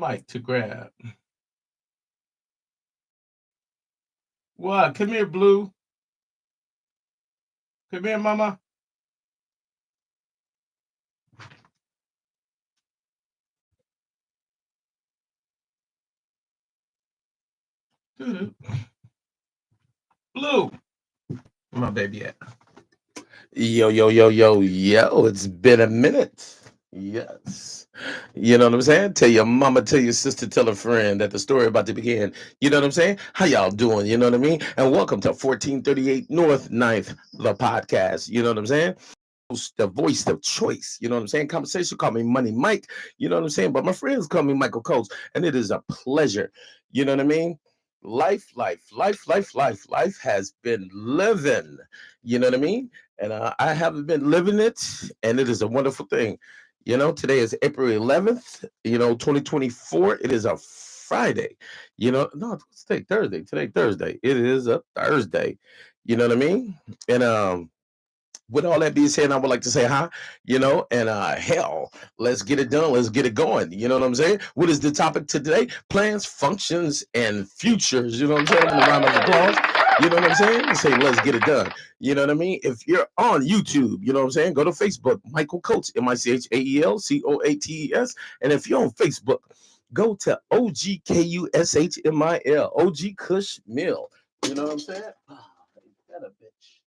mic to grab. What? Come here, Blue. Come here, Mama. Doo-doo. Blue. Where my baby at? Yo, yo, yo, yo, yo. It's been a minute. Yes. You know what I'm saying? Tell your mama, tell your sister, tell a friend that the story about to begin. You know what I'm saying? How y'all doing? You know what I mean? And welcome to 1438 North Ninth, the podcast. You know what I'm saying? The voice of choice. You know what I'm saying? Conversation, call me Money Mike. You know what I'm saying? But my friends call me Michael Coates. And it is a pleasure. You know what I mean? Life has been living. You know what I mean? And I haven't been living it. And it is a wonderful thing. You know, today is April 11th, 2024. It is a Friday. No, it's today Thursday. Today, Thursday. It is a Thursday. You know what I mean? And with all that being said, I would like to say hi, and hell, let's get it done. Let's get it going. You know what I'm saying? What is the topic today? Plans, functions, and futures. You know what I'm saying? A round of applause. You know what I'm saying? Say, let's get it done. You know what I mean? If you're on YouTube, you know what I'm saying? Go to Facebook, Michael Coates, Michaelcoates. And if you're on Facebook, go to OGKUSHMIL, OG Kush Mill. You know what I'm saying? Oh, that a bitch.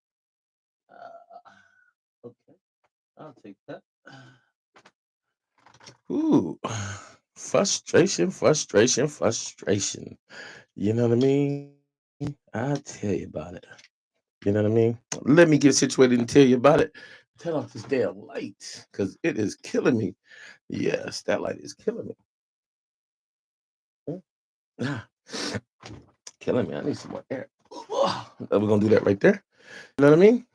Okay, I'll take that. Ooh, frustration. You know what I mean? I'll tell you about it. You know what I mean? Let me get situated and tell you about it. Turn off this damn light because it is killing me. Yes, that light is killing me. Ah, killing me. I need some more air. We're gonna do that right there. You know what I mean?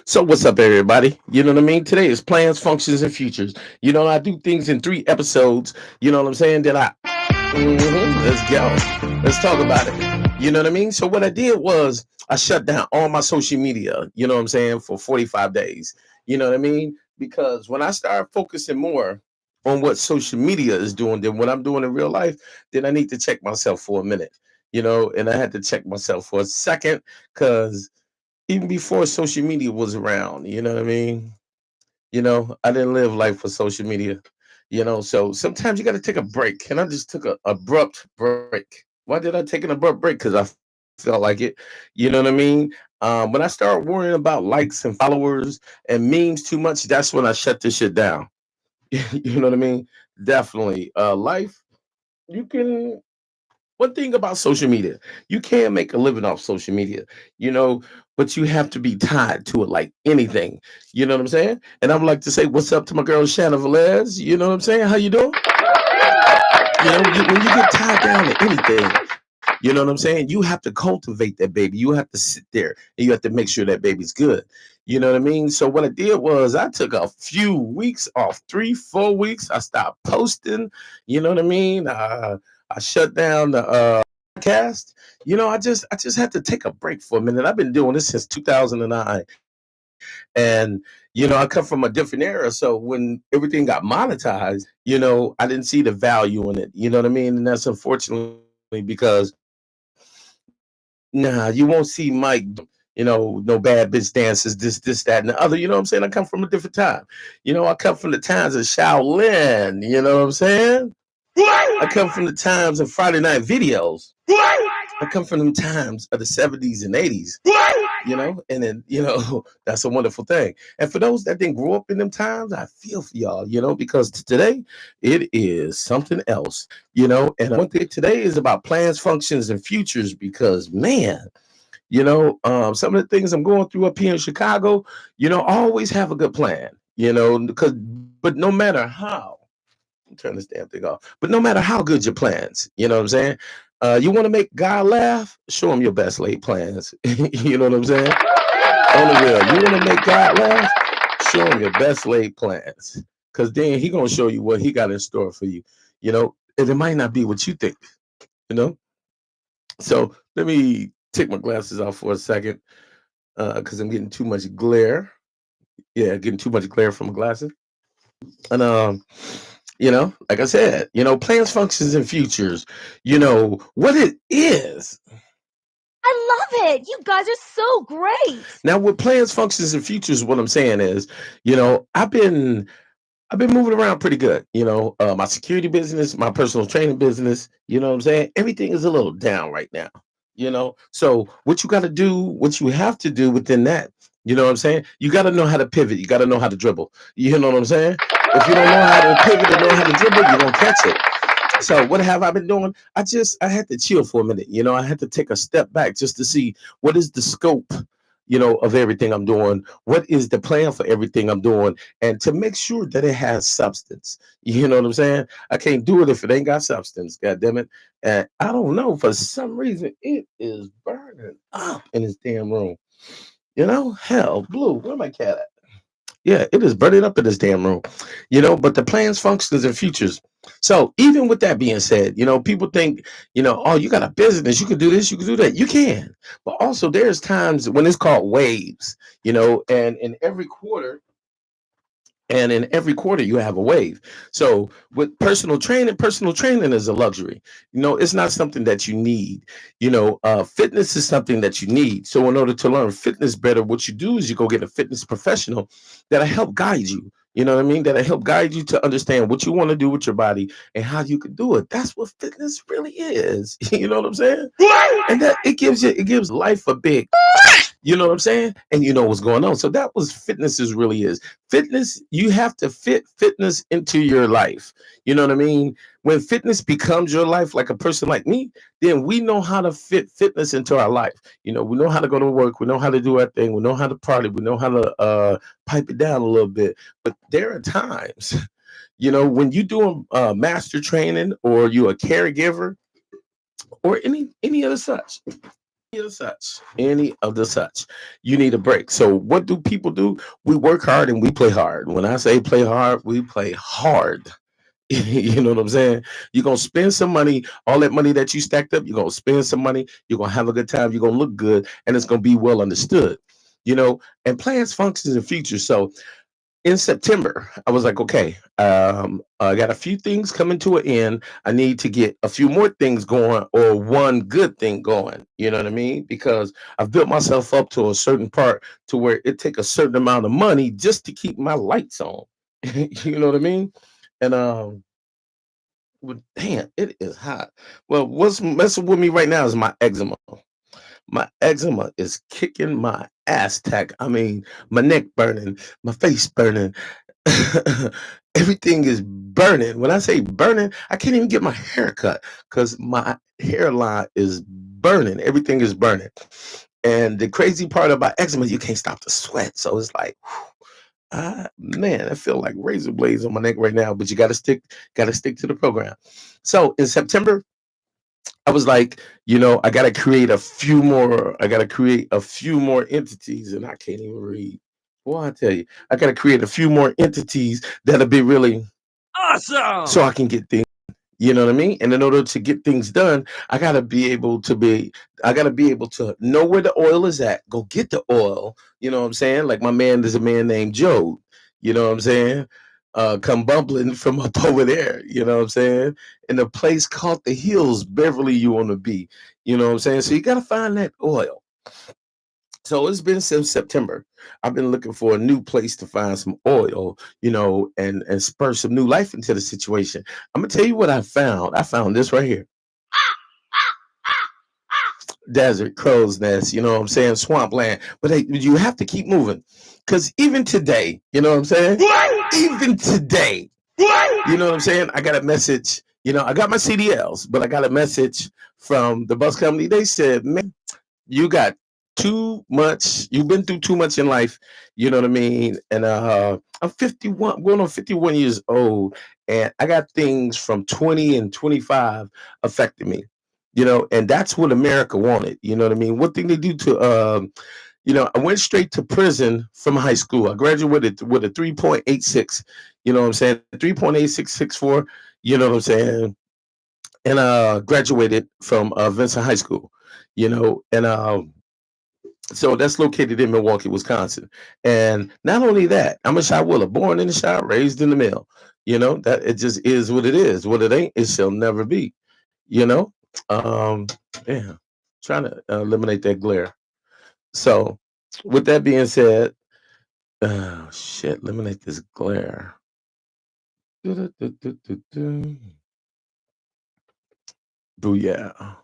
So what's up, everybody? You know what I mean? Today is plans, functions, and futures. I do things in 3 episodes. You know what I'm saying? Let's go. Let's talk about it. You know what I mean? So what I did was I shut down all my social media. You know what I'm saying? For 45 days. You know what I mean? Because when I start focusing more on what social media is doing than what I'm doing in real life, then I need to check myself for a minute. And I had to check myself for a second because even before social media was around, you know what I mean? I didn't live life for social media, so sometimes you got to take a break. And I just took an abrupt break. Why did I take an abrupt break? Because I felt like it. You know what I mean? When I started worrying about likes and followers and memes too much, that's when I shut this shit down. You know what I mean? Definitely. Life, you can one thing about social media, you can make a living off social media, you know, but you have to be tied to it like anything. You know what I'm saying? And I would like to say what's up to my girl Shanna Velez. You know what I'm saying? How you doing? When you get tied down to anything, you know what I'm saying? You have to cultivate that baby. You have to sit there and you have to make sure that baby's good. You know what I mean? So what I did was I took a few weeks off, 3, 4 weeks. I stopped posting. You know what I mean? I shut down the podcast. I just had to take a break for a minute. I've been doing this since 2009. And I come from a different era. So when everything got monetized, I didn't see the value in it. You know what I mean? And that's unfortunately because nah, you won't see Mike, no bad bitch dances, this, that, and the other. You know what I'm saying? I come from a different time. I come from the times of Shaolin. You know what I'm saying? I come from the times of Friday night videos. I come from them times of the 70s and 80s, and then, that's a wonderful thing. And for those that didn't grow up in them times, I feel for y'all, because today it is something else, and one thing today is about plans, functions, and futures because, man, some of the things I'm going through up here in Chicago, I always have a good plan, but no matter how, turn this damn thing off. But no matter how good your plans, you know what I'm saying? You want to make God laugh? Show him your best laid plans. You know what I'm saying? On the real, you want to make God laugh? Show him your best laid plans, because then he gonna show you what he got in store for you. And it might not be what you think. You know. So let me take my glasses off for a second, because I'm getting too much glare. Yeah, getting too much glare from my glasses. And Like I said, plans, functions, and futures, what it is. I love it. You guys are so great. Now, with plans, functions, and futures, what I'm saying is, I've been moving around pretty good. My security business, my personal training business, you know what I'm saying? Everything is a little down right now. So what you got to do, what you have to do within that, you know what I'm saying? You got to know how to pivot. You got to know how to dribble. You know what I'm saying? If you don't know how to pivot and know how to dribble, you're going to catch it. So what have I been doing? I had to chill for a minute. I had to take a step back just to see what is the scope, of everything I'm doing. What is the plan for everything I'm doing, and to make sure that it has substance. You know what I'm saying? I can't do it if it ain't got substance. God damn it! And I don't know, for some reason it is burning up in this damn room. Hell, Blue, where my cat at? Yeah, it is burning up in this damn room. But the plans, functions, and futures. So even with that being said, people think, oh, you got a business, you can do this, you can do that. You can. But also there's times when it's called waves, and in every quarter you have a wave. So with personal training is a luxury. It's not something that you need. Fitness is something that you need. So in order to learn fitness better, what you do is you go get a fitness professional that'll help guide you. You know what I mean? That'll help guide you to understand what you want to do with your body and how you can do it. That's what fitness really is. You know what I'm saying? And that it gives life a big, you know what I'm saying? And you know what's going on. So that was fitness is really is. Fitness, you have to fit fitness into your life. You know what I mean? When fitness becomes your life, like a person like me, then we know how to fit fitness into our life. We know how to go to work. We know how to do our thing. We know how to party. We know how to pipe it down a little bit. But there are times, when you're doing master training or you're a caregiver or any other such, any of the such, you need a break. So what do people do? We work hard and we play hard. When I say play hard, we play hard. You know what I'm saying? You're gonna spend some money, all that money that you stacked up, you're gonna spend some money, you're gonna have a good time, you're gonna look good, and it's gonna be well understood. And plans, functions, and futures. So in September, I was like, okay, I got a few things coming to an end. I need to get a few more things going or one good thing going. You know what I mean? Because I've built myself up to a certain part to where it take a certain amount of money just to keep my lights on. You know what I mean? And well, damn, it is hot. Well, what's messing with me right now is my eczema. My eczema is kicking my ass tack. I mean, my neck burning, my face burning, everything is burning. When I say burning, I can't even get my hair cut because my hairline is burning. Everything is burning. And the crazy part about eczema, you can't stop the sweat. So it's like, man, I feel like razor blades on my neck right now. But you got to stick to the program. So in September, I was like, I gotta create a few more. I gotta create a few more entities, and I can't even read. Well, I tell you, I gotta create a few more entities that'll be really so I Awesome! can get things. You know what I mean? And in order to get things done, I gotta be able to know where the oil is at. Go get the oil. You know what I'm saying? Like my man, there's a man named Joe. You know what I'm saying? Come bumbling from up over there. You know what I'm saying? In a place called the Hills, Beverly, you want to be. You know what I'm saying? So you gotta find that oil. So it's been since September. I've been looking for a new place to find some oil, and spur some new life into the situation. I'm gonna tell you what I found. I found this right here. Desert crow's nest, you know what I'm saying? Swampland. But hey, you have to keep moving. Cause even today, you know what I'm saying? Even today, you know what I'm saying? I got a message, I got my CDLs, but I got a message from the bus company. They said, man, you got too much. You've been through too much in life. You know what I mean? And I'm 51, going on 51 years old, and I got things from 20 and 25 affecting me. And that's what America wanted. You know what I mean? What thing they do to I went straight to prison from high school. I graduated with a 3.86. You know what I'm saying? 3.8664. You know what I'm saying? And graduated from Vincent High School. And so that's located in Milwaukee, Wisconsin. And not only that, I'm a Shawilla, born in the Shaw, raised in the mill. That it just is what it is. What it ain't, it shall never be. You know, um, yeah, trying to eliminate that glare. So, with that being said, oh shit, eliminate this glare. Do-do-do-do-do-do. Booyah.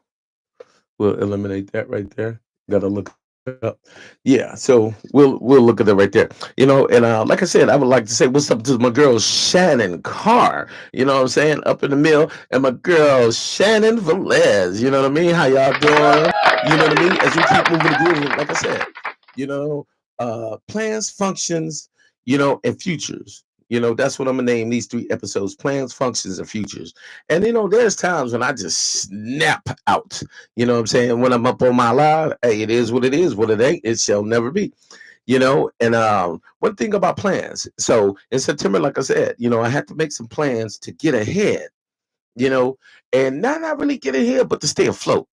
We'll eliminate that right there. Gotta look it up. Yeah, so we'll look at that right there. And like I said, I would like to say what's up to my girl Shannon Carr. You know what I'm saying? Up in the mill, and my girl Shannon Velez. You know what I mean? How y'all doing? You know what I mean? As we keep moving the groove, like I said, you know, plans, functions, and futures. That's what I'm gonna name these 3 episodes: plans, functions, and futures. And there's times when I just snap out. You know what I'm saying? When I'm up on my live, hey, it is what it is. What it ain't, it shall never be. And one thing about plans. So in September, like I said, I had to make some plans to get ahead. You know, and not really get ahead, but to stay afloat.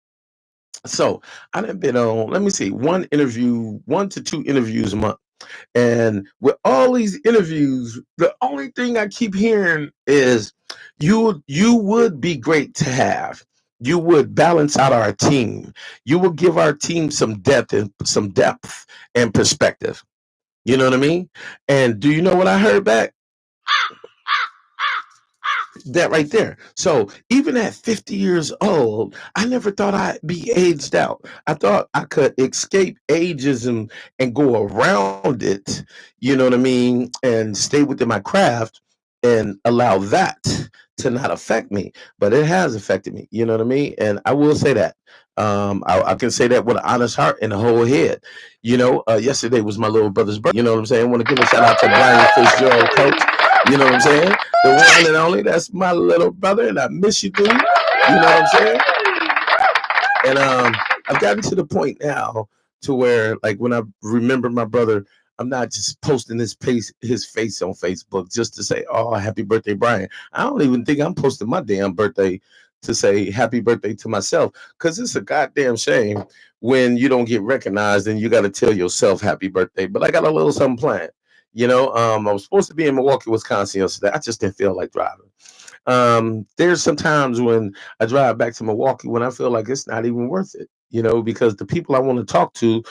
So I done been on, let me see, 1 to 2 interviews a month. And with all these interviews, the only thing I keep hearing is you would be great to have. You would balance out our team. You will give our team some depth and perspective. You know what I mean? And do you know what I heard back? That right there. So even at 50 years old, I never thought I'd be aged out. I thought I could escape ageism and go around it, you know what I mean, and stay within my craft and allow that to not affect me. But it has affected me, you know what I mean? And I will say that. I can say that with an honest heart and a whole head. Yesterday was my little brother's birthday. You know what I'm saying? I want to give a shout out to Brian Fitzgerald, coach. You know what I'm saying? The one and only. That's my little brother, and I miss you, dude. You know what I'm saying? And I've gotten to the point now to where, like, when I remember my brother, I'm not just posting his face on Facebook just to say, "Oh, happy birthday, Brian." I don't even think I'm posting my damn birthday to say happy birthday to myself, because it's a goddamn shame when you don't get recognized and you got to tell yourself happy birthday. But I got a little something planned. I was supposed to be in Milwaukee, Wisconsin yesterday. I just didn't feel like driving. There's some times when I drive back to Milwaukee when I feel like it's not even worth it, because the people I want to talk to,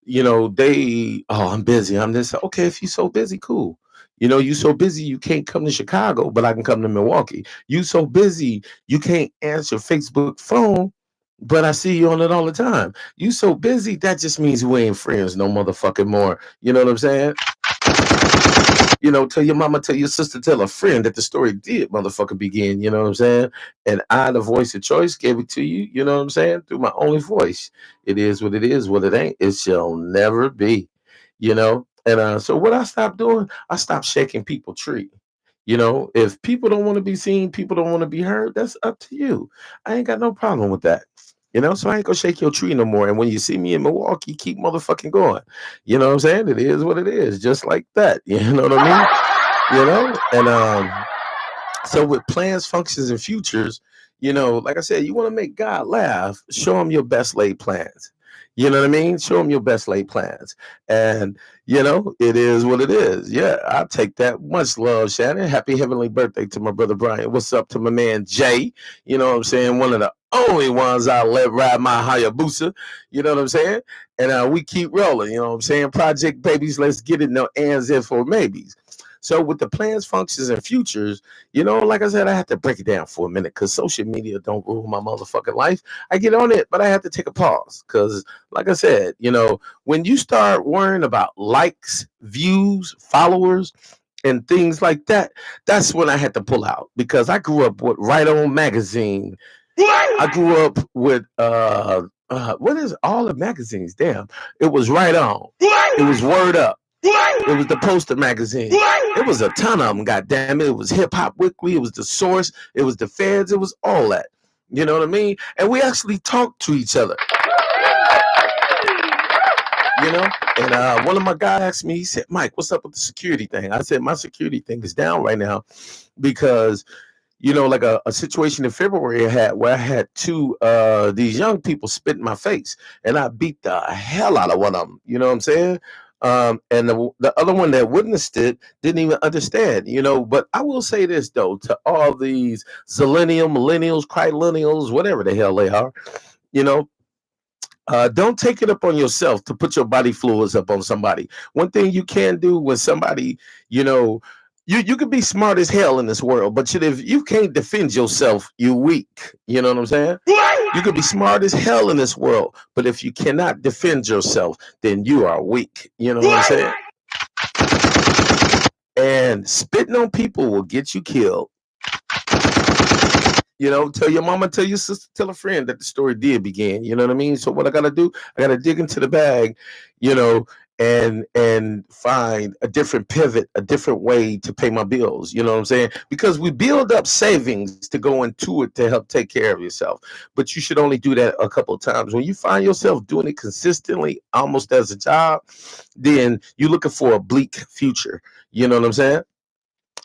I'm busy. I'm this. Okay, if you're so busy, cool. You so busy you can't come to Chicago, but I can come to Milwaukee. You so busy you can't answer Facebook phone, but I see you on it all the time. You so busy, that just means we ain't friends no motherfucking more. You know what I'm saying? Tell your mama, tell your sister, tell a friend that the story did motherfucker begin. You know what I'm saying? And I, the voice of choice, gave it to you. You know what I'm saying? Through my only voice. It is what it is. What it ain't, it shall never be. And so what I stopped doing, I stopped shaking people tree. If people don't want to be seen, people don't want to be heard, that's up to you. I ain't got no problem with that. So I ain't gonna shake your tree no more. And when you see me in Milwaukee, keep motherfucking going. You know what I'm saying? It is what it is, just like that. You know what I mean? And so with plans, functions, and futures, like I said, you want to make God laugh, show him your best laid plans. You know what I mean? Show him your best laid plans. And, it is what it is. Yeah, I'll take that. Much love, Shannon. Happy heavenly birthday to my brother Brian. What's up to my man Jay? You know what I'm saying? One of the only ones I'll let ride my Hayabusa. You know what I'm saying? And we keep rolling. You know what I'm saying? Project babies, let's get it. No ands in for maybes. So with the plans, functions, and futures, like I said, I have to break it down for a minute because social media don't rule my motherfucking life. I get on it, but I have to take a pause because, like I said, when you start worrying about likes, views, followers, and things like that, that's when I had to pull out because I grew up with Right On Magazine. I grew up with what is all the magazines? Damn, it was Right On. It was Word Up. It was the Poster magazine. It was a ton of them, goddamn it. It was Hip Hop Weekly. It was the Source. It was the Feds. It was all that. You know what I mean? And we actually talked to each other. And one of my guys asked me, he said, "Mike, what's up with the security thing?" I said, "My security thing is down right now because like a situation in February I had where I had two these young people spit in my face and I beat the hell out of one of them. You know what I'm saying? And the other one that witnessed it didn't even understand, But I will say this though, to all these millennials, crylennials, whatever the hell they are, you know, don't take it up on yourself to put your body fluids up on somebody. One thing you can do when somebody, you know, you can be smart as hell in this world, but if you can't defend yourself, you weak. You know what I'm saying? You could be smart as hell in this world, but if you cannot defend yourself, then you are weak. You know what I'm saying? And spitting on people will get you killed. Tell your mama, tell your sister, tell a friend that the story did begin. You know what I mean? So what I gotta do, I gotta dig into the bag, you know, and find a different pivot, a different way to pay my bills. You know what I'm saying? Because we build up savings to go into it to help take care of yourself. But you should only do that a couple of times. When you find yourself doing it consistently, almost as a job, then you're looking for a bleak future. You know what I'm saying?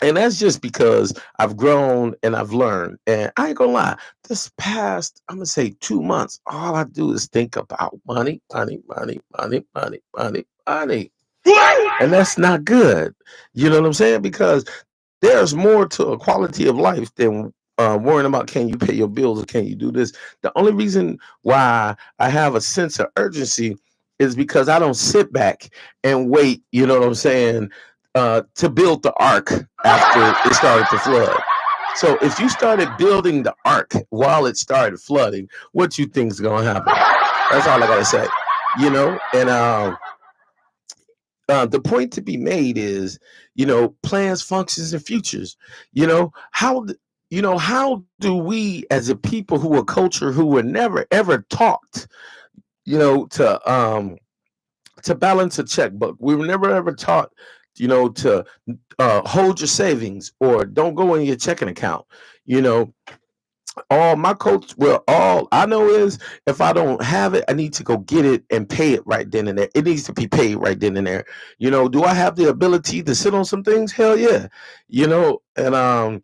And that's just because I've grown and I've learned. And I ain't gonna lie, this past, I'm gonna say 2 months, all I do is think about money, money, money, money, money, money, money. And that's not good. You know what I'm saying? Because there's more to a quality of life than worrying about can you pay your bills or can you do this. The only reason why I have a sense of urgency is because I don't sit back and wait, you know what I'm saying, to build the ark after it started to flood. So if you started building the ark while it started flooding, what you think is gonna happen? That's all I gotta say. And the point to be made is, plans, functions, and futures. How do we, as a people who are culture, who were never ever taught, to balance a checkbook? We were never ever taught, to hold your savings or don't go in your checking account. You know, all my coach, well, all I know is if I don't have it, I need to go get it and pay it right then and there. It needs to be paid right then and there. Do I have the ability to sit on some things? Hell yeah. And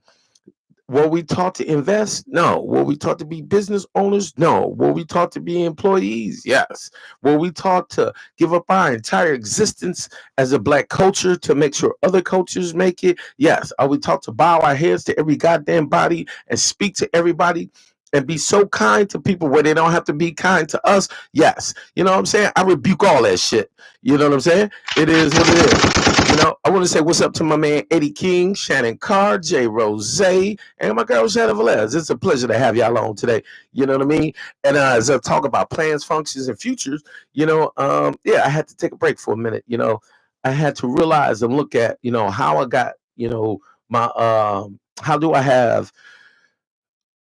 were we taught to invest? No. Were we taught to be business owners? No. Were we taught to be employees? Yes. Were we taught to give up our entire existence as a black culture to make sure other cultures make it? Yes. Are we taught to bow our heads to every goddamn body and speak to everybody and be so kind to people where they don't have to be kind to us? Yes. You know what I'm saying? I rebuke all that shit. You know what I'm saying? It is what it is. I want to say what's up to my man Eddie King, Shannon Carr, Jay Rose, and my girl Shannon Velez. It's a pleasure to have y'all on today. You know what I mean? And as I talk about plans, functions, and futures, I had to take a break for a minute. I had to realize and look at, how I got, my how do I have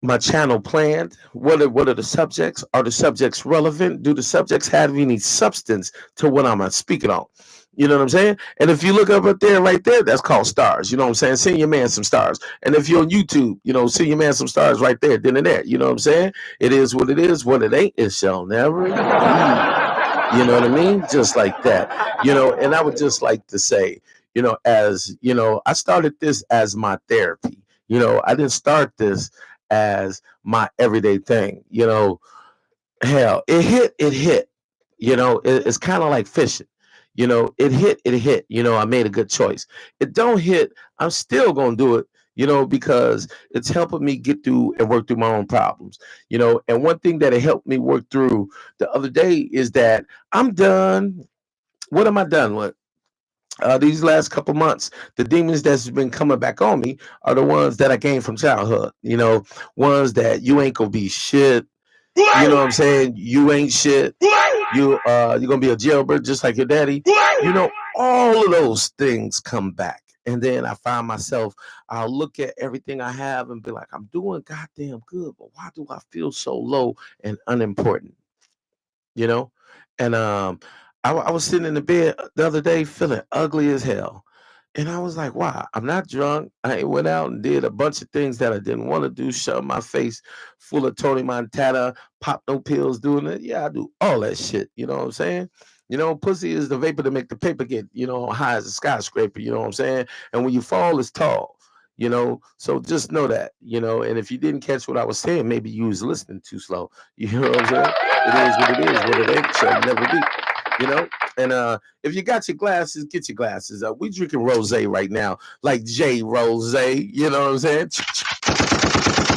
my channel planned? What are the subjects? Are the subjects relevant? Do the subjects have any substance to what I'm speaking on? You know what I'm saying? And if you look up there, right there, that's called stars. You know what I'm saying? Send your man some stars. And if you're on YouTube, send your man some stars right there, then and there. You know what I'm saying? It is what it is. What it ain't, it shall never be. You know what I mean? Just like that. And I would just like to say, as I started this as my therapy. I didn't start this as my everyday thing. Hell, it hit. It's kind of like fishing. It hit. I made a good choice. It don't hit, I'm still gonna do it, because it's helping me get through and work through my own problems. And one thing that it helped me work through the other day is that I'm done. What am I done with? These last couple months, the demons that's been coming back on me are the ones that I gained from childhood. Ones that you ain't gonna be shit. You know what I'm saying? You ain't shit. You're gonna be a jailbird just like your daddy. All of those things come back. And then I find myself, I'll look at everything I have and be like, I'm doing goddamn good, but why do I feel so low and unimportant? And I was sitting in the bed the other day feeling ugly as hell. And I was like, wow, I'm not drunk. I ain't went out and did a bunch of things that I didn't want to do, shove my face full of Tony Montana, pop no pills, doing it. Yeah, I do all that shit. You know what I'm saying? Pussy is the vapor to make the paper get, high as a skyscraper. You know what I'm saying? And when you fall, it's tall. So just know that, and if you didn't catch what I was saying, maybe you was listening too slow. You know what I'm saying? It is what it is, what it ain't shall never be. you know. And if you got your glasses, get your glasses. We drinking rosé right now, like J Rosé. You know what I'm saying? You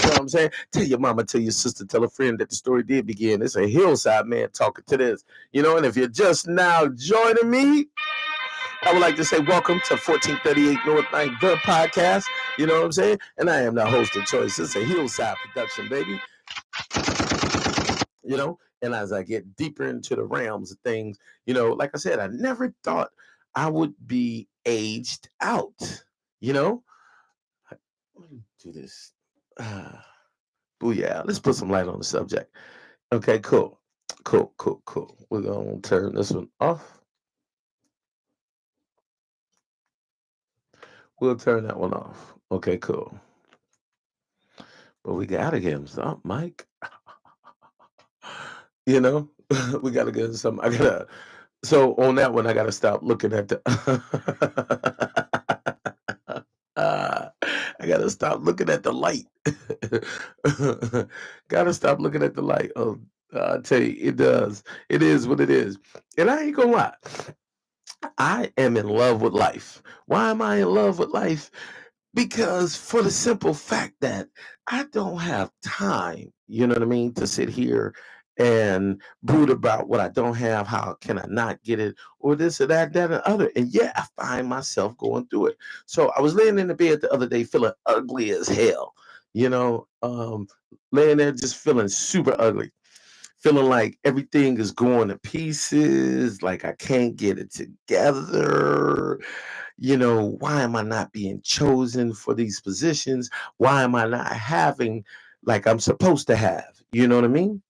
know what I'm saying? Tell your mama, tell your sister, tell a friend that the story did begin. It's a hillside man talking to this. You know, and if you're just now joining me, I would like to say welcome to 1438 North 9th, the podcast. You know what I'm saying? And I am the host of choice. It's a hillside production, baby. You know, and as I get deeper into the realms of things, you know, like I said, I never thought I would be aged out. You know, let me do this. Booyah. Let's put some light on the subject. Okay, cool. Cool. We're going to turn this one off. We'll turn that one off. Okay, cool. But we got to get him some, Mike. You know, we got to get him some. So on that one, I got to stop looking at the. I got to stop looking at the light. Got to stop looking at the light. Oh, I tell you, it does. It is what it is. And I ain't going to lie. I am in love with life. Why am I in love with life? Because for the simple fact that I don't have time, you know what I mean, to sit here and brood about what I don't have, how can I not get it, or this or that, that, and other. And yeah, I find myself going through it. So I was laying in the bed the other day feeling ugly as hell, you know, laying there just feeling super ugly, feeling like everything is going to pieces, like I can't get it together. You know, why am I not being chosen for these positions? Why am I not having like I'm supposed to have? You know what I mean?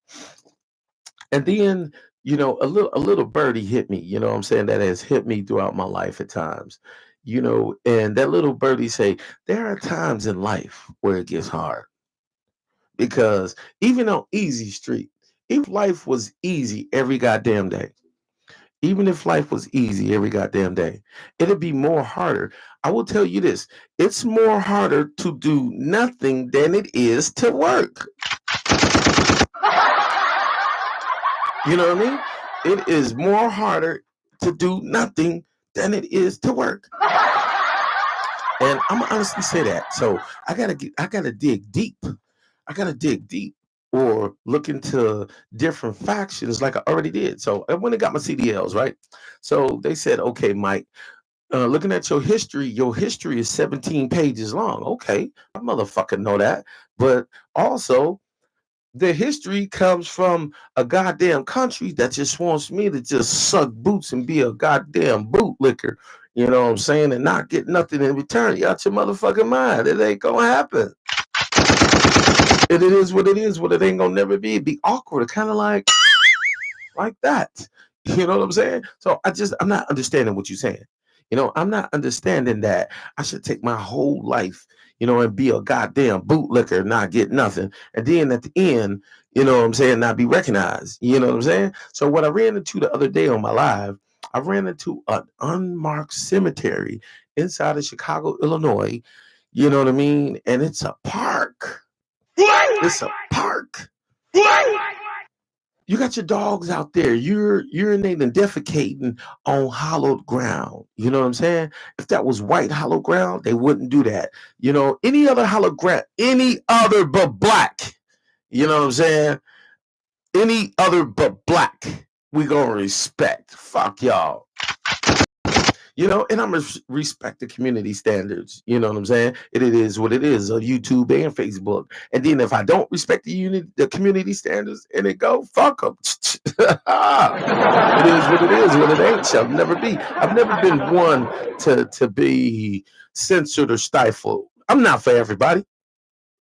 And then, you know, a little birdie hit me, you know what I'm saying, that has hit me throughout my life at times. You know, and that little birdie say, there are times in life where it gets hard because even on easy street, if life was easy every goddamn day, even if life was easy every goddamn day, it'd be more harder. I will tell you this, it's more harder to do nothing than it is to work. You know what I mean? It is more harder to do nothing than it is to work. And I'm gonna honestly say that. So I gotta dig deep. I gotta dig deep or look into different factions like I already did. So I went and got my CDLs, right? So they said, okay, Mike, looking at your history is 17 pages long. Okay, I motherfucking know that. But also, the history comes from a goddamn country that just wants me to just suck boots and be a goddamn bootlicker. You know what I'm saying? And not get nothing in return. You out your motherfucking mind. It ain't gonna happen. And it is what it is. What it ain't gonna never be. It'd be awkward. Kind of like that. You know what I'm saying? So I'm not understanding what you're saying. You know, I'm not understanding that I should take my whole life, you know, and be a goddamn bootlicker, not get nothing. And then at the end, you know what I'm saying, not be recognized. You know what I'm saying? So what I ran into the other day on my live, I ran into an unmarked cemetery inside of Chicago, Illinois. You know what I mean? And it's a park. It's a park. You got your dogs out there. You're urinating and defecating on hollowed ground. You know what I'm saying? If that was white hollow ground, they wouldn't do that. You know, any other hollow ground, any other but black. You know what I'm saying? Any other but black, we gonna respect. Fuck y'all. You know, and I'm respect the community standards. You know what I'm saying? It is what it is on YouTube and Facebook. And then if I don't respect the community standards, and it go fuck them. It is what it is. What it ain't shall never be. I've never been one to be censored or stifled. I'm not for everybody.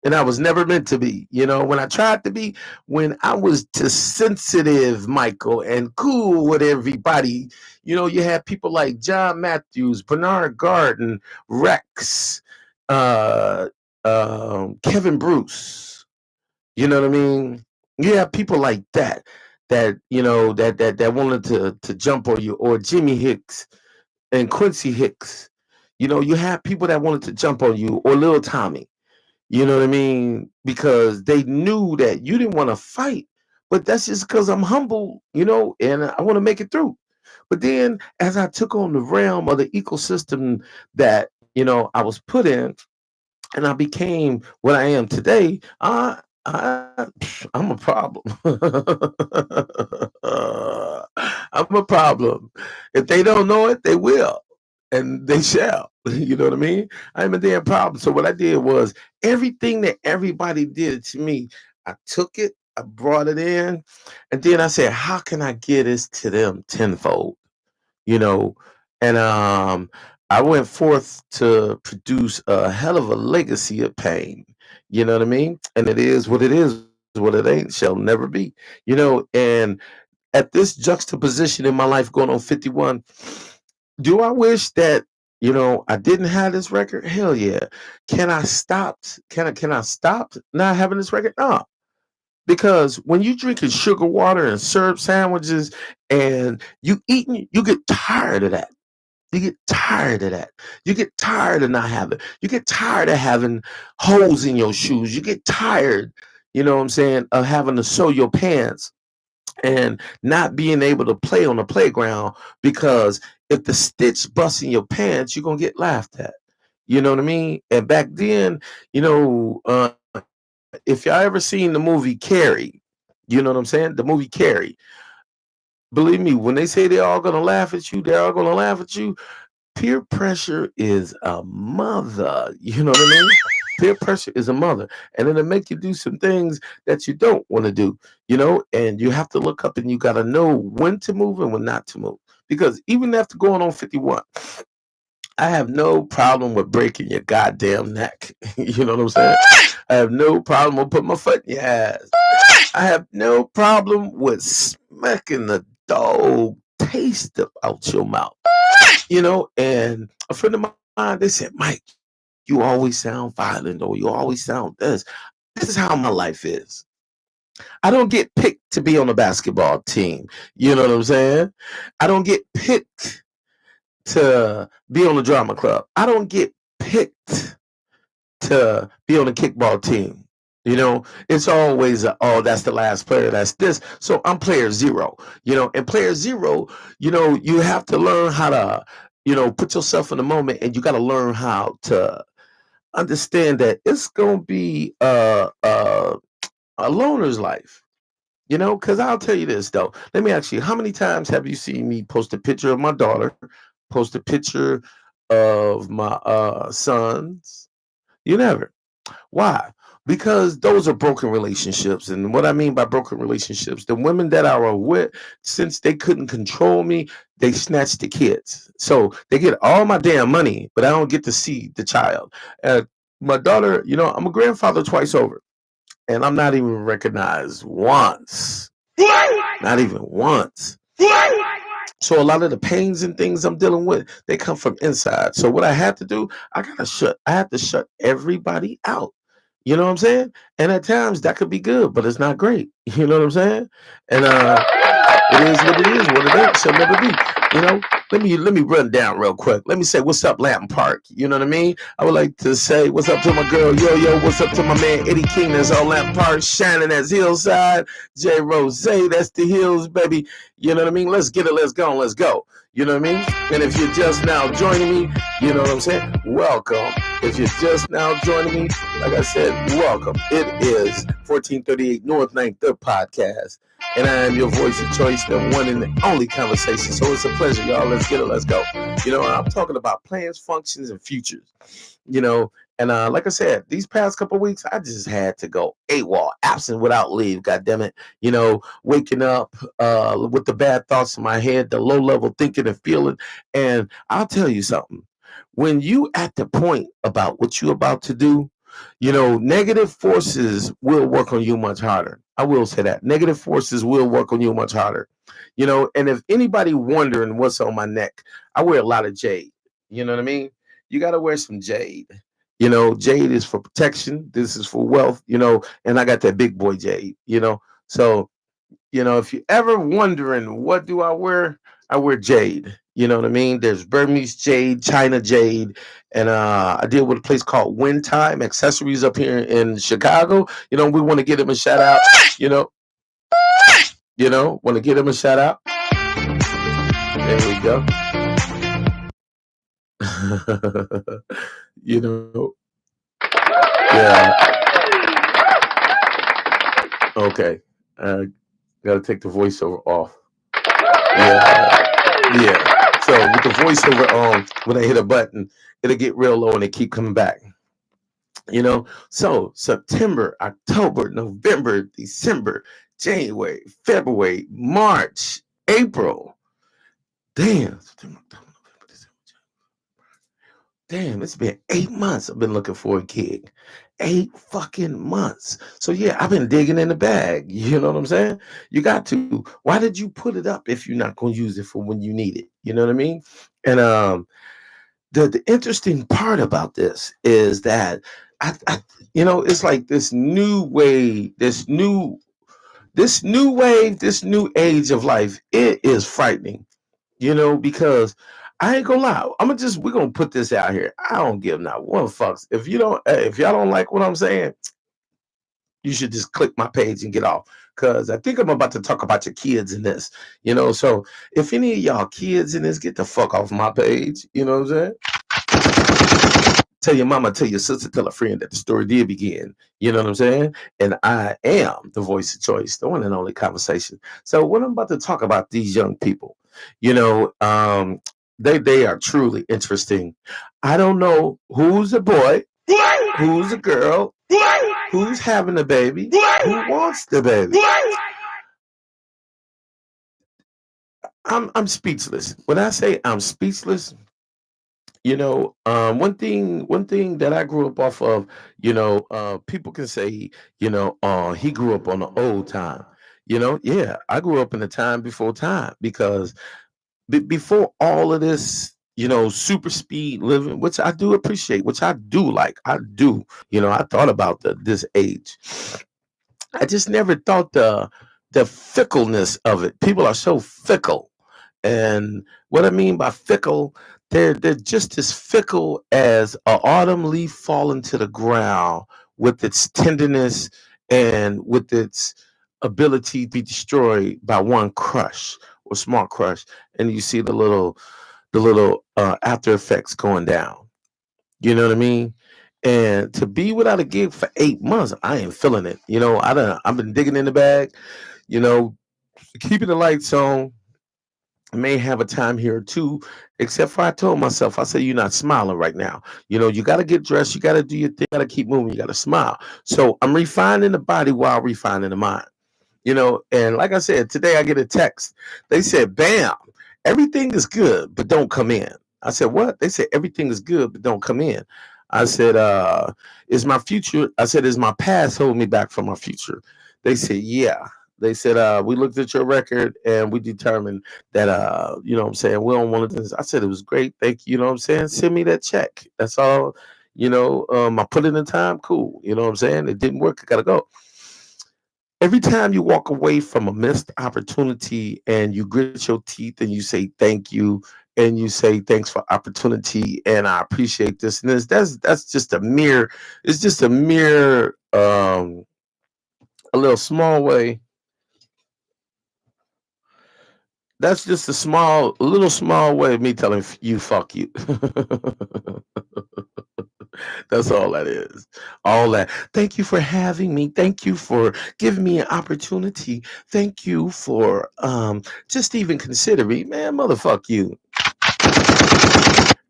And I was never meant to be. You know, when I tried to be, when I was too sensitive, Michael, and cool with everybody, you know, you had people like John Matthews, Bernard Garden, Rex, uh, Kevin Bruce. You know what I mean? You have people like that, you know, that wanted to jump on you, or Jimmy Hicks and Quincy Hicks. You know, you have people that wanted to jump on you, or Lil Tommy. You know what I mean? Because they knew that you didn't want to fight, but that's just because I'm humble, you know, and I want to make it through. But then as I took on the realm of the ecosystem that, I was put in, and I became what I am today, I'm a problem. I'm a problem. If they don't know it, they will, and they shall. You know what I mean? I'm a damn problem. So what I did was everything that everybody did to me, I took it, I brought it in, and then I said, how can I give this to them tenfold? you know, and I went forth to produce a hell of a legacy of pain. You know what I mean? And it is what it is. What it ain't shall never be. And at this juxtaposition in my life, going on 51, do I wish that I didn't have this record? Hell yeah. Can I stop? Can I stop not having this record? No, because when you drinking sugar water and syrup sandwiches and you eating, you get tired of that. You get tired of that. You get tired of not having. You get tired of having holes in your shoes. You get tired, what I'm saying, of having to sew your pants and not being able to play on the playground because if the stitch busts in your pants, you're gonna get laughed at. You know what I mean? And back then, if y'all ever seen the movie Carrie, you know what I'm saying? The movie Carrie. Believe me, when they say they're all gonna laugh at you, they're all gonna laugh at you. Peer pressure is a mother. You know what I mean? Peer pressure is a mother. And it'll make you do some things that you don't want to do, and you have to look up and you got to know when to move and when not to move. Because even after going on 51, I have no problem with breaking your goddamn neck. You know what I'm saying? I have no problem with putting my foot in your ass. I have no problem with smacking the dog taste out your mouth. And a friend of mine, they said, Mike, you always sound violent or you always sound this. This is how my life is. I don't get picked to be on a basketball team. You know what I'm saying? I don't get picked to be on a drama club. I don't get picked to be on a kickball team. It's always, oh, that's the last player, that's this. So I'm player zero, and player zero, you have to learn how to, put yourself in the moment and you got to learn how to understand that it's going to be a loner's life. Because I'll tell you this, though. Let me ask you, how many times have you seen me post a picture of my daughter, post a picture of my sons? You never. Why? Because those are broken relationships. And what I mean by broken relationships, the women that I were with, since they couldn't control me, they snatched the kids. So they get all my damn money, but I don't get to see the child. My daughter, I'm a grandfather twice over, and I'm not even recognized once. Not even once. So a lot of the pains and things I'm dealing with, they come from inside. So what I had to do, I had to shut everybody out. You know what I'm saying? And at times that could be good, but it's not great. You know what I'm saying? And it is what it is. What it ain't shall never be. Let me run down real quick. Let me say what's up, Latin Park. You know what I mean? I would like to say what's up to my girl Yo. What's up to my man Eddie King? That's all Latin Park. Shannon, that's Hillside. J Rose, that's the Hills, baby. You know what I mean? Let's get it. Let's go. Let's go. You know what I mean? And if you're just now joining me, you know what I'm saying? Welcome. If you're just now joining me, like I said, welcome. It is 1438 North 9th, the podcast. And I am your voice of choice, the one and the only conversation. So it's a pleasure, y'all. Let's get it. Let's go. I'm talking about plans, functions, and futures. And like I said, these past couple of weeks, I just had to go AWOL, absent without leave. God damn it. Waking up with the bad thoughts in my head, the low level thinking and feeling. And I'll tell you something. When you at the point about what you're about to do, negative forces will work on you much harder. I will say that. Negative forces will work on you much harder. And if anybody wondering what's on my neck, I wear a lot of jade. You know what I mean? You got to wear some jade. Jade is for protection. This is for wealth, and I got that big boy jade, So, if you're ever wondering what do I wear jade. You know what I mean? There's Burmese jade, China jade, and I deal with a place called Wind Time Accessories up here in Chicago. We want to give them a shout out. Want to give them a shout out. There we go. You know, yeah. Okay. Gotta take the voiceover off. Yeah. Yeah. So with the voiceover on, when I hit a button, it'll get real low and it keep coming back. So September, October, November, December, January, February, March, April. Damn. September, October, November, December. Damn, it's been 8 months I've been looking for a gig. 8 fucking months. So yeah, I've been digging in the bag. You know what I'm saying? You got to. Why did you put it up if you're not gonna use it for when you need it? You know what I mean? And the interesting part about this is that I it's like this new way, this new wave, this new age of life. It is frightening, because I ain't gonna lie. We're gonna put this out here. I don't give not one fucks. If y'all don't like what I'm saying, you should just click my page and get off. Cause I think I'm about to talk about your kids in this, So if any of y'all kids in this, get the fuck off my page. You know what I'm saying? Tell your mama, tell your sister, tell a friend that the story did begin. You know what I'm saying? And I am the voice of choice, the one and only conversation. So what I'm about to talk about these young people, they are truly interesting. I don't know who's a boy, who's a girl, who's having a baby, who wants the baby. I'm speechless. When I say I'm speechless, one thing that I grew up off of, people can say, he grew up on the old time. Yeah, I grew up in the time before time because before all of this, super speed living, which I do appreciate, which I do like. I do. I thought about this age. I just never thought the fickleness of it. People are so fickle. And what I mean by fickle, they're just as fickle as an autumn leaf falling to the ground with its tenderness and with its ability to be destroyed by one crush or small crush. And you see the little after effects going down. You know what I mean? And to be without a gig for 8 months, I ain't feeling it. I've been digging in the bag, you know, keeping the lights on. May have a time here or two, except for I told myself, I said, you're not smiling right now. You got to get dressed, you got to do your thing, you got to keep moving, you got to smile. So I'm refining the body while refining the mind. And like I said, today I get a text. They said, bam, everything is good, but don't come in. I said, what? They said, everything is good, but don't come in. I said, is my future? I said, is my past holding me back from my future? They said, yeah. They said, we looked at your record and we determined that, what I'm saying, we don't want to. I said, it was great. Thank you. You know what I'm saying? Send me that check. That's all. I put in the time. Cool. You know what I'm saying? It didn't work. I got to go. Every time you walk away from a missed opportunity and you grit your teeth and you say thank you and you say thanks for opportunity and I appreciate this and this, that's just a mere, it's just a mere a little small way. That's just a little small way of me telling you fuck you. That's all that is. All that. Thank you for having me. Thank you for giving me an opportunity. Thank you for just even considering, man, motherfuck you.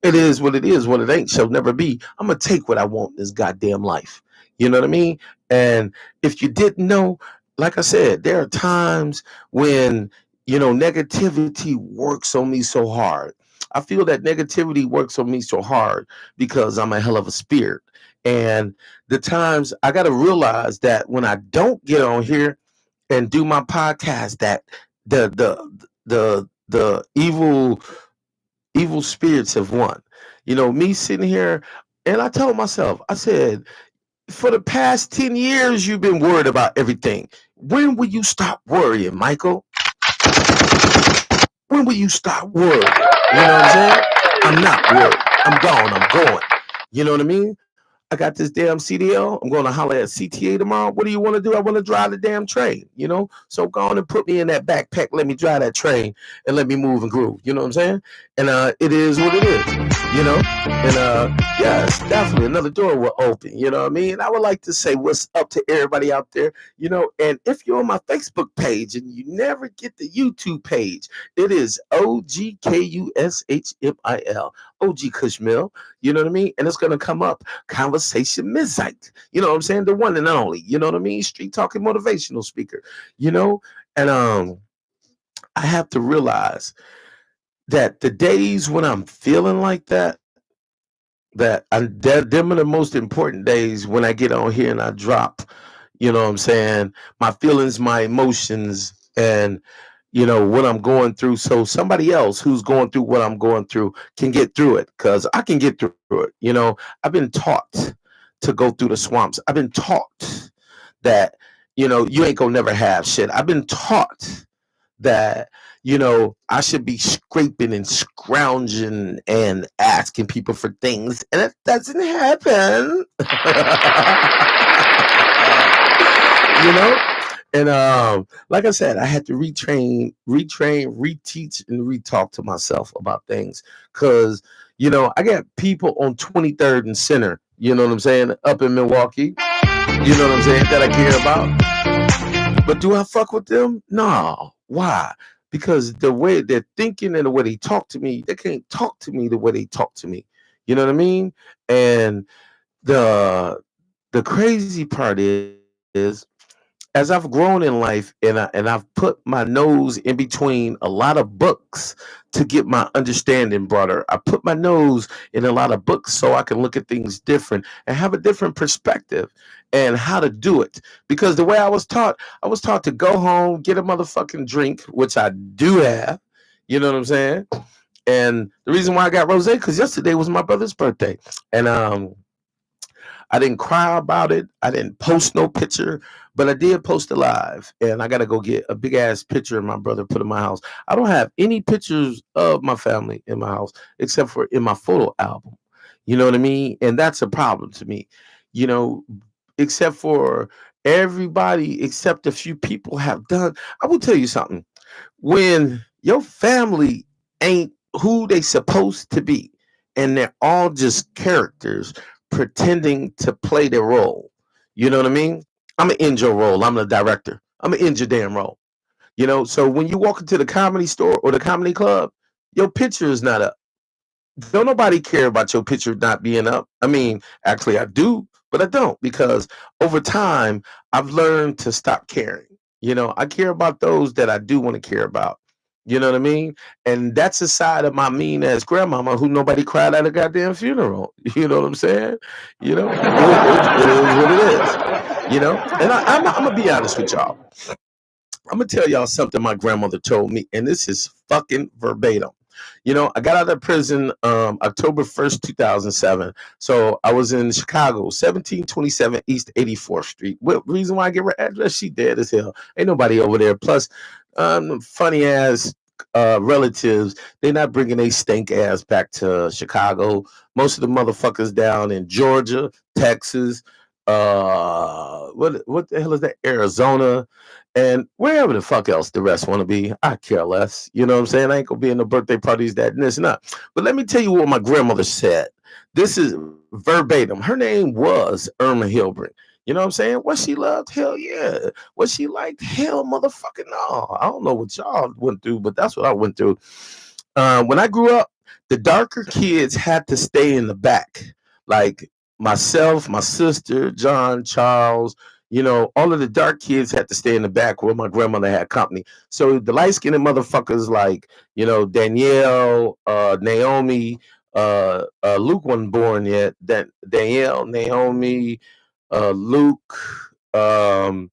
It is what it is. What it ain't shall never be. I'm gonna take what I want in this goddamn life. You know what I mean? And if you didn't know, like I said, there are times when negativity works on me so hard. I feel that negativity works on me so hard because I'm a hell of a spirit. And the times I got to realize that when I don't get on here and do my podcast, that the evil spirits have won. Me sitting here, and I told myself, I said, for the past 10 years, you've been worried about everything. When will you stop worrying, Michael? When will you stop worrying? You know what I'm saying? I'm not worried. I'm gone. I'm going. You know what I mean? I got this damn CDL. I'm going to holler at CTA tomorrow. What do you want to do? I want to drive the damn train, you know? So go on and put me in that backpack. Let me drive that train and let me move and groove. You know what I'm saying? And it is what it is, you know? And yes, definitely another door will open. You know what I mean? I would like to say what's up to everybody out there, you know? And if you're on my Facebook page and you never get the YouTube page, it is OGKUSHMIL, OG Kushmil. You know what I mean? And it's going to come up Conversation Midnight. You know what I'm saying? The one and only. You know what I mean? Street talking motivational speaker. You know? And I have to realize that the days when I'm feeling like that, them are the most important days when I get on here and I drop, you know what I'm saying, my feelings, my emotions, and you know what I'm going through, so somebody else who's going through what I'm going through can get through it, because I can get through it. You know, I've been taught to go through the swamps. I've been taught that, you know, you ain't gonna never have shit. I've been taught that, you know, I should be scraping and scrounging and asking people for things, and it doesn't happen. You know? And like I said, I had to retrain, reteach, and re-talk to myself about things. Cause, you know, I got people on 23rd and Center, you know what I'm saying, up in Milwaukee, you know what I'm saying, that I care about. But do I fuck with them? No. Why? Because the way they're thinking and the way they talk to me, they can't talk to me the way they talk to me. You know what I mean? And the the crazy part is as I've grown in life, and I've put my nose in between a lot of books to get my understanding broader. I put my nose in a lot of books so I can look at things different and have a different perspective and how to do it. Because the way I was taught to go home, get a motherfucking drink, which I do have. You know what I'm saying? And the reason why I got rosé, because yesterday was my brother's birthday, and I didn't cry about it. I didn't post no picture, but I did post a live. And I got to go get a big ass picture of my brother put in my house. I don't have any pictures of my family in my house except for in my photo album. You know what I mean? And that's a problem to me. You know, except for everybody, except a few people have done. I will tell you something. When your family ain't who they supposed to be, and they're all just characters pretending to play their role. You know what I mean? I'm gonna end your role. I'm the director. I'm gonna end your damn role. You know, so when you walk into the comedy store or the comedy club, your picture is not up. Don't nobody care about your picture not being up. I mean, actually, I do, but I don't, because over time, I've learned to stop caring. You know, I care about those that I do want to care about. You know what I mean? And that's a side of my mean ass grandmama who nobody cried at a goddamn funeral. You know what I'm saying? You know, it is what it is. You know, and I'm gonna be honest with y'all. I'm gonna tell y'all something my grandmother told me, and this is fucking verbatim. You know, I got out of prison October 1st, 2007. So I was in Chicago, 1727 East 84th Street. What reason why I give her address? She dead as hell. Ain't nobody over there. Plus, funny ass relatives, they not bringing a stink ass back to Chicago. Most of the motherfuckers down in Georgia, Texas, what the hell is that? Arizona, and wherever the fuck else the rest want to be. I care less. You know what I'm saying? I ain't gonna be in the birthday parties, that and this and that. But let me tell you what my grandmother said. This is verbatim. Her name was Irma Hilbrink. You know what I'm saying? What she loved? Hell yeah. What she liked? Hell motherfucking no. I don't know what y'all went through, but that's what I went through. When I grew up, the darker kids had to stay in the back. Like myself, my sister, John, Charles, you know, all of the dark kids had to stay in the back where my grandmother had company. So the light skinned motherfuckers like, you know, Danielle, Naomi, Luke wasn't born yet. Danielle, Naomi, Luke, um,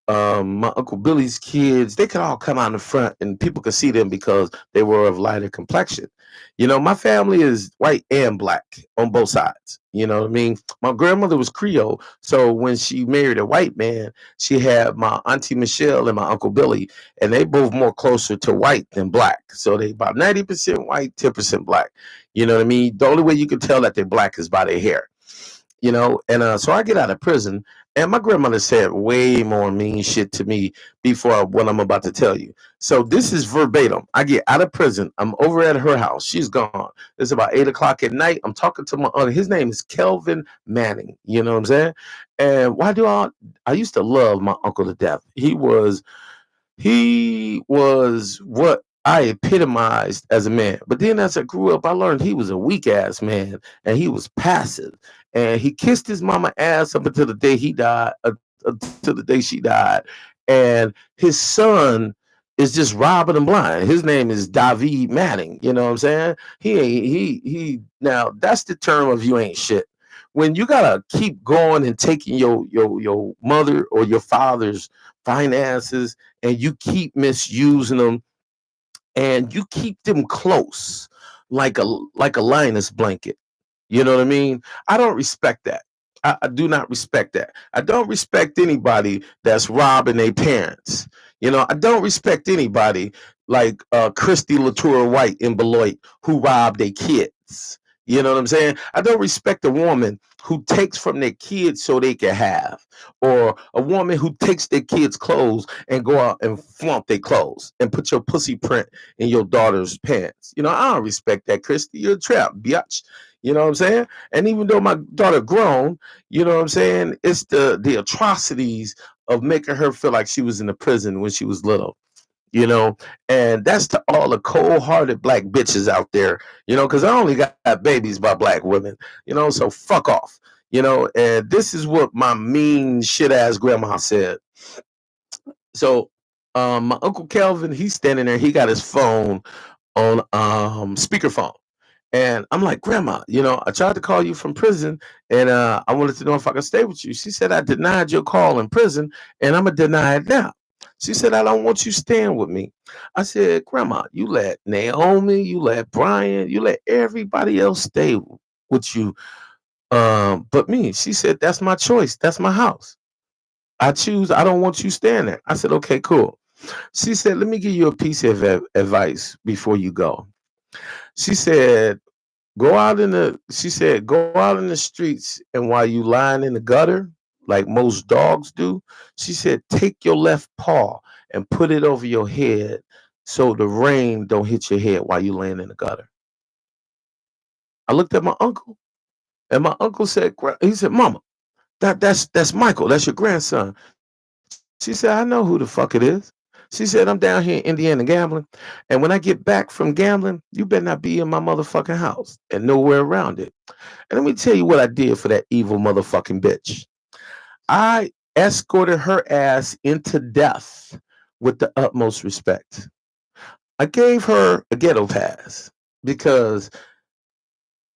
my Uncle Billy's kids, they could all come out in the front and people could see them because they were of lighter complexion. You know, my family is white and black on both sides. You know what I mean? My grandmother was Creole. So when she married a white man, she had my Auntie Michelle and my Uncle Billy, and they both more closer to white than black. So they about 90% white, 10% black. You know what I mean? The only way you can tell that they're black is by their hair. And so I get out of prison, and my grandmother said way more mean shit to me before what I'm about to tell you. So this is verbatim. I get out of prison. I'm over at her house. She's gone. It's about 8 o'clock at night. I'm talking to my uncle. His name is Kelvin Manning. You know what I'm saying? And why do I used to love my uncle to death. He was what I epitomized as a man. But then as I grew up, I learned he was a weak ass man, and he was passive. And he kissed his mama ass up until the day he died, until the day she died. And his son is just robbing him blind. His name is David Manning. You know what I'm saying? He ain't he now that's the term of you ain't shit. When you gotta keep going and taking your mother or your father's finances, and you keep misusing them, and you keep them close like a Linus blanket. You know what I mean? I don't respect that. I do not respect that. I don't respect anybody that's robbing their parents. I don't respect anybody like Christy Latour White in Beloit who robbed their kids. You know what I'm saying? I don't respect a woman who takes from their kids so they can have, or a woman who takes their kids' clothes and go out and flaunt their clothes and put your pussy print in your daughter's pants. I don't respect that, Christy. You're a trap, bitch. You know what I'm saying? And even though my daughter grown, you know what I'm saying? It's the atrocities of making her feel like she was in the prison when she was little. you know, and that's to all the cold-hearted black bitches out there, because I only got babies by black women, so fuck off, and this is what my mean shit ass grandma said. So, my Uncle Kelvin, he's standing there, he got his phone on speakerphone. And I'm like, Grandma, I tried to call you from prison, and I wanted to know if I could stay with you. She said, I denied your call in prison, and I'm going to deny it now. She said, I don't want you staying with me. I said, Grandma, you let Naomi, you let Brian, you let everybody else stay with you, but me. She said, that's my choice. That's my house. I choose. I don't want you staying there. I said, okay, cool. She said, let me give you a piece of advice before you go. She said, go out in the streets, and while you lying in the gutter, like most dogs do, she said, take your left paw and put it over your head so the rain don't hit your head while you laying in the gutter. I looked at my uncle, and my uncle said, he said, Mama, that's Michael, that's your grandson. She said, I know who the fuck it is. She said, I'm down here in Indiana gambling. And when I get back from gambling, you better not be in my motherfucking house and nowhere around it. And let me tell you what I did for that evil motherfucking bitch. I escorted her ass into death with the utmost respect. I gave her a ghetto pass because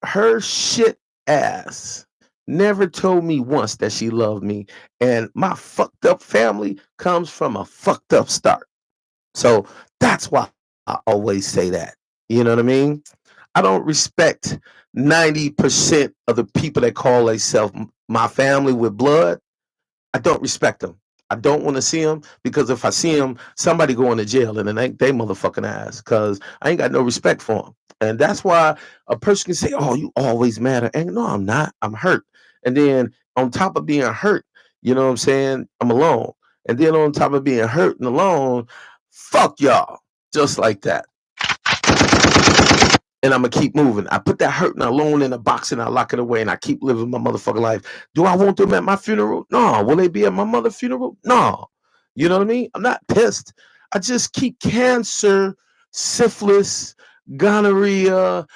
her shit ass never told me once that she loved me. And my fucked up family comes from a fucked up start. So that's why I always say that. You know what I mean? I don't respect 90% of the people that call themselves my family with blood. I don't respect them. I don't want to see them, because if I see them, somebody going to jail, and it ain't they motherfucking ass, because I ain't got no respect for them. And that's why a person can say, oh, you always mad. And no, I'm not. I'm hurt. And then on top of being hurt, you know what I'm saying? I'm alone. And then on top of being hurt and alone, fuck y'all. Just like that. And I'm gonna keep moving. I put that hurt and alone in a box, and I lock it away, and I keep living my motherfucking life. Do I want them at my funeral? No. Will they be at my mother's funeral? No. You know what I mean? I'm not pissed. I just keep cancer, syphilis, gonorrhea.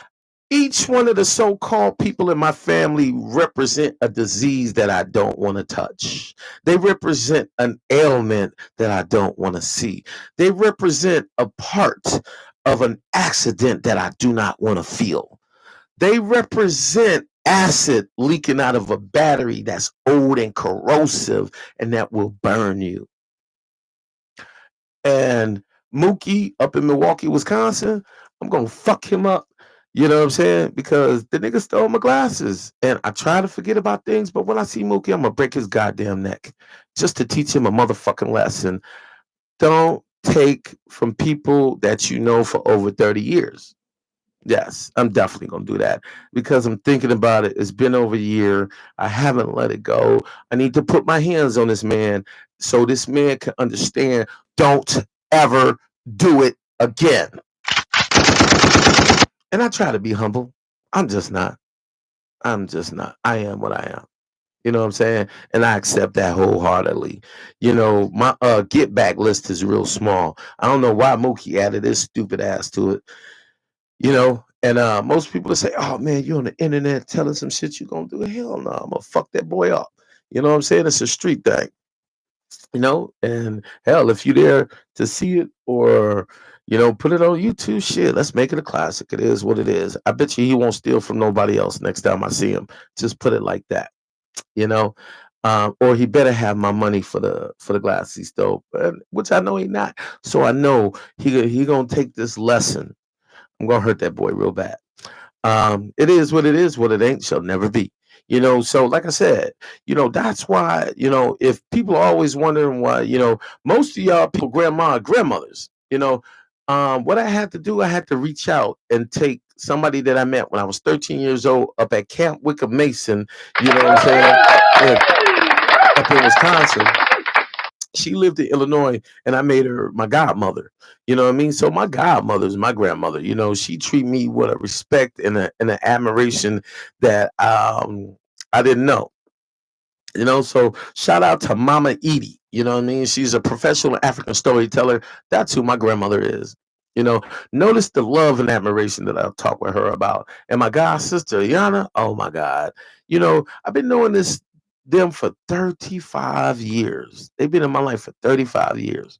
Each one of the so-called people in my family represent a disease that I don't want to touch. They represent an ailment that I don't want to see. They represent a part of an accident that I do not want to feel. They represent acid leaking out of a battery that's old and corrosive and that will burn you. And Mookie up in Milwaukee, Wisconsin, I'm going to fuck him up. You know what I'm saying? Because the nigga stole my glasses. And I try to forget about things, but when I see Mookie, I'm going to break his goddamn neck just to teach him a motherfucking lesson. Don't take from people that you know for over 30 years. Yes, I'm definitely gonna do that because I'm thinking about it. It's been over a year. I haven't let it go. I need to put my hands on this man so this man can understand. Don't ever do it again. And I try to be humble. I'm just not. I'm just not. I am what I am. You know what I'm saying? And I accept that wholeheartedly. My get back list is real small. I don't know why Mookie added this stupid ass to it. And most people say, "Oh man, you on the internet telling some shit you gonna do." Hell no, I'm gonna fuck that boy up. You know what I'm saying? It's a street thing. And hell, if you there to see it or put it on YouTube, shit, let's make it a classic. It is what it is. I bet you he won't steal from nobody else next time I see him. Just put it like that. you know. Or he better have my money for the glass he stole, which I know he not. So I know he gonna take this lesson. I'm gonna hurt that boy real bad. It is what it is. What it ain't shall never be. So like I said, that's why, if people are always wondering why, most of y'all people, grandmothers, what I had to do, I had to reach out and take somebody that I met when I was 13 years old up at Camp Wickham Mason, you know what I'm saying, up in Wisconsin. She lived in Illinois, and I made her my godmother. You know what I mean? So my godmother is my grandmother. She treat me with a respect and an admiration that I didn't know. So shout out to Mama Edie. You know what I mean? She's a professional African storyteller. That's who my grandmother is. Notice the love and admiration that I've talked with her about. And my god sister, Yana, oh my God. I've been knowing them for 35 years. They've been in my life for 35 years.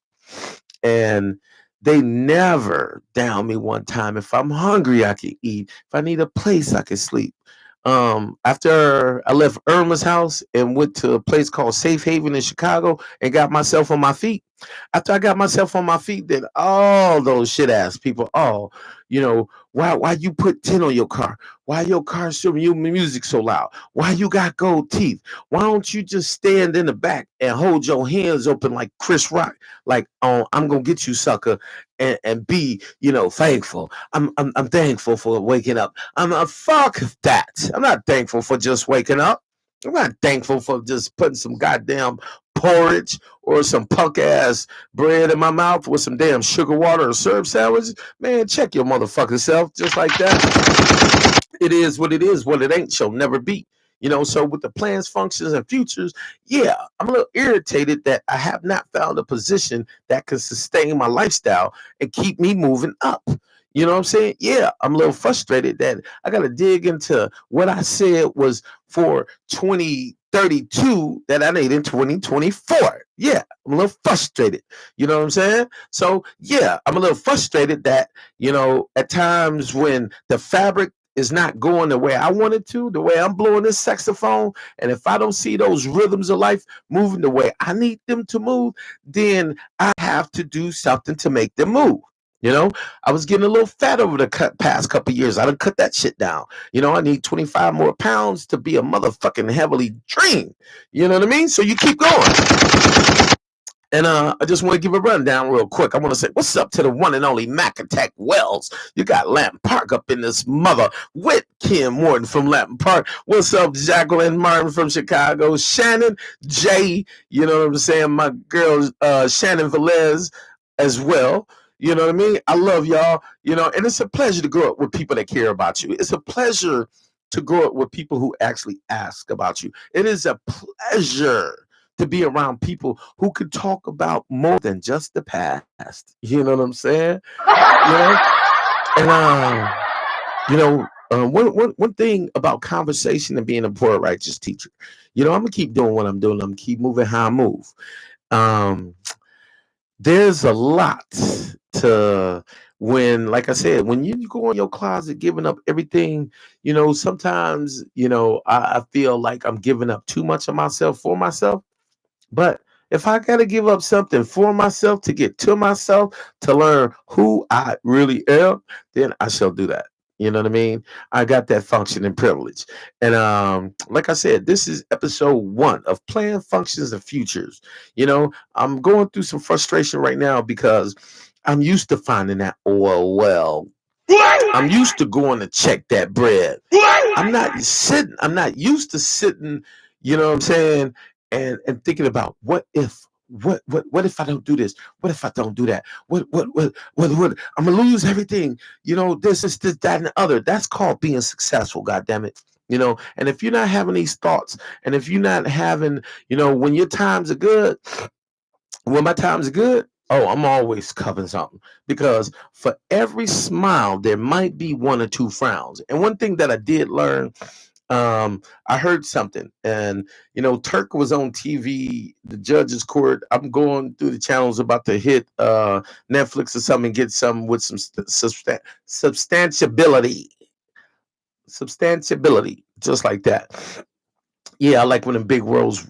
And they never down me one time. If I'm hungry, I can eat. If I need a place, I can sleep. After I left Irma's house and went to a place called Safe Haven in Chicago and got myself on my feet. After I got myself on my feet, then all those shit ass people, why you put 10 on your car? Why your car showing you music so loud? Why you got gold teeth? Why don't you just stand in the back and hold your hands open like Chris Rock? Like, oh, I'm gonna get you, sucker, and be, thankful. I'm thankful for waking up. I'm a fuck that. I'm not thankful for just waking up. I'm not thankful for just putting some goddamn porridge or some punk ass bread in my mouth with some damn sugar water or syrup sandwich. Man, check your motherfucking self just like that. It is what it is. What it ain't shall never be. So with the plans, functions, and futures, yeah, I'm a little irritated that I have not found a position that can sustain my lifestyle and keep me moving up. You know what I'm saying? Yeah, I'm a little frustrated that I got to dig into what I said was for 2032 that I need in 2024. Yeah, I'm a little frustrated. You know what I'm saying? So, yeah, I'm a little frustrated that, at times when the fabric is not going the way I want it to, the way I'm blowing this saxophone, and if I don't see those rhythms of life moving the way I need them to move, then I have to do something to make them move. I was getting a little fat over the past couple of years. I done cut that shit down. I need 25 more pounds to be a motherfucking heavily dream. You know what I mean? So you keep going. And I just want to give a rundown real quick. I want to say, what's up to the one and only Mac Attack Wells? You got Latin Park up in this mother with Kim Morton from Latin Park. What's up, Jacqueline Martin from Chicago? Shannon J, you know what I'm saying? My girl, Shannon Velez as well. You know what I mean? I love y'all, and it's a pleasure to grow up with people that care about you. It's a pleasure to grow up with people who actually ask about you. It is a pleasure to be around people who could talk about more than just the past. You know what I'm saying? And one thing about conversation and being a poor righteous teacher, I'm gonna keep doing what I'm doing. I'm gonna keep moving how I move. Um, there's a lot to when, like I said, when you go in your closet giving up everything, sometimes, I feel like I'm giving up too much of myself for myself. But if I got to give up something for myself to get to myself, to learn who I really am, then I shall do that. You know what I mean? I got that function and privilege. And like I said, this is episode 1 of Plan Functions and Futures. I'm going through some frustration right now because I'm used to finding that oil well. I'm used to going to check that bread. I'm not used to sitting, you know what I'm saying, and thinking about what if I don't do this? What if I don't do that? What I'm gonna lose everything, this, that, and the other. That's called being successful, god damn it. And if you're not having these thoughts, and if you're not having, when your times are good, when my times are good, oh, I'm always covering something, because for every smile there might be one or two frowns. And one thing that I did learn, I heard something, and Turk was on TV, the judge's court. I'm going through the channels, about to hit Netflix or something, get something with some substantiability, just like that. Yeah, I like when them big worlds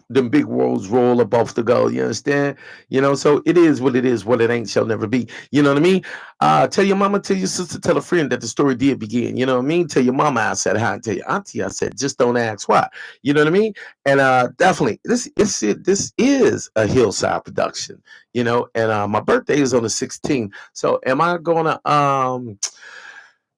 roll up off the go. You understand? So it is what it is. What it ain't shall never be. You know what I mean? Tell your mama, tell your sister, tell a friend that the story did begin. You know what I mean? Tell your mama I said hi, and tell your auntie I said just don't ask why. You know what I mean? And definitely, this is a hillside production. And my birthday is on the 16th. So am I gonna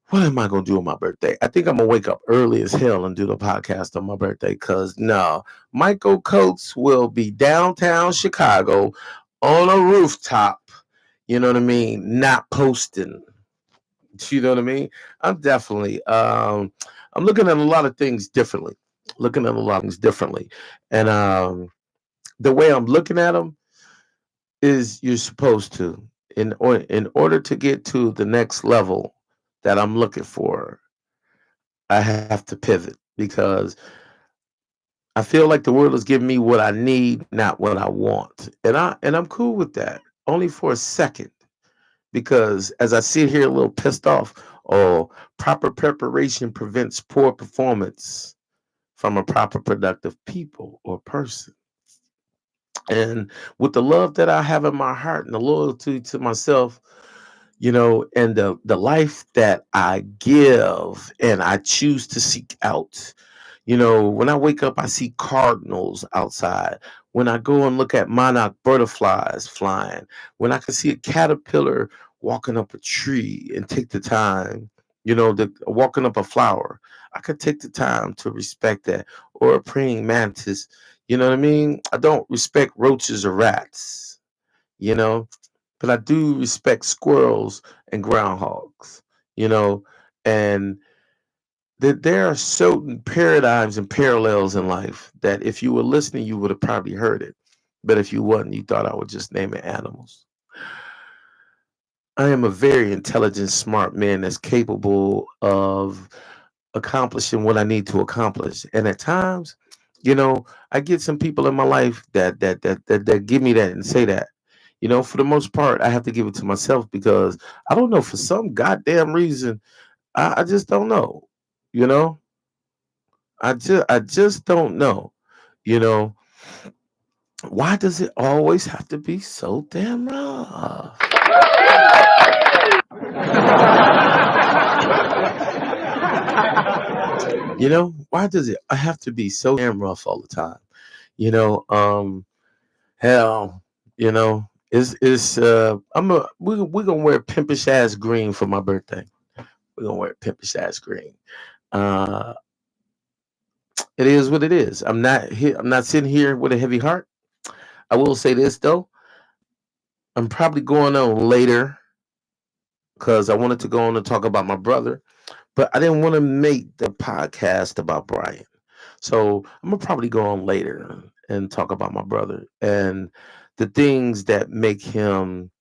what am I gonna do on my birthday? I think I'm gonna wake up early as hell and do the podcast on my birthday. Cause no, Michael Coates will be downtown Chicago on a rooftop. You know what I mean? Not posting. You know what I mean? I'm definitely. I'm looking at a lot of things differently. And the way I'm looking at them is you're supposed to, in order to get to the next level that I'm looking for, I have to pivot, because I feel like the world is giving me what I need, not what I want. And I'm cool with that. Only for a second. Because as I sit here a little pissed off, oh, proper preparation prevents poor performance from a proper productive people or person. And with the love that I have in my heart and the loyalty to myself, and the life that I give and I choose to seek out. When I wake up, I see cardinals outside. When I go and look at monarch butterflies flying, when I can see a caterpillar walking up a tree and take the time, walking up a flower, I could take the time to respect that. Or a praying mantis, you know what I mean? I don't respect roaches or rats, you know, but I do respect squirrels and groundhogs, you know, and that there are certain paradigms and parallels in life that if you were listening, you would have probably heard it. But if you wasn't, you thought I would just name it animals. I am a very intelligent, smart man that's capable of accomplishing what I need to accomplish. And at times, I get some people in my life that give me that and say that. For the most part, I have to give it to myself, because I don't know, for some goddamn reason, I just don't know. You know, I just don't know. You know, why does it always have to be so damn rough? Why does it I have to be so damn rough all the time? You know, hell, it's we're gonna wear pimpish ass green for my birthday. We're gonna wear pimpish ass green. Uh it is what it is. I'm not sitting here with a heavy heart. I will say this though. I'm probably going on later, because I wanted to go on and talk about my brother, but I didn't want to make the podcast about Brian. So I'm gonna probably go on later and talk about my brother and the things that make him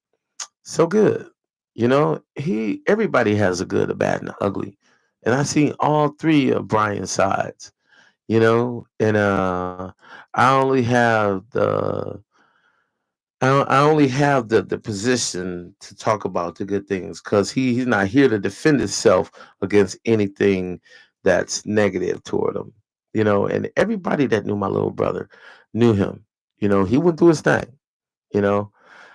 so good. Everybody has a good, a bad, and a ugly. And I see all three of Brian's sides, and I only have the position to talk about the good things, because he's not here to defend himself against anything that's negative toward him. And everybody that knew my little brother knew him. He went through his thing, you know,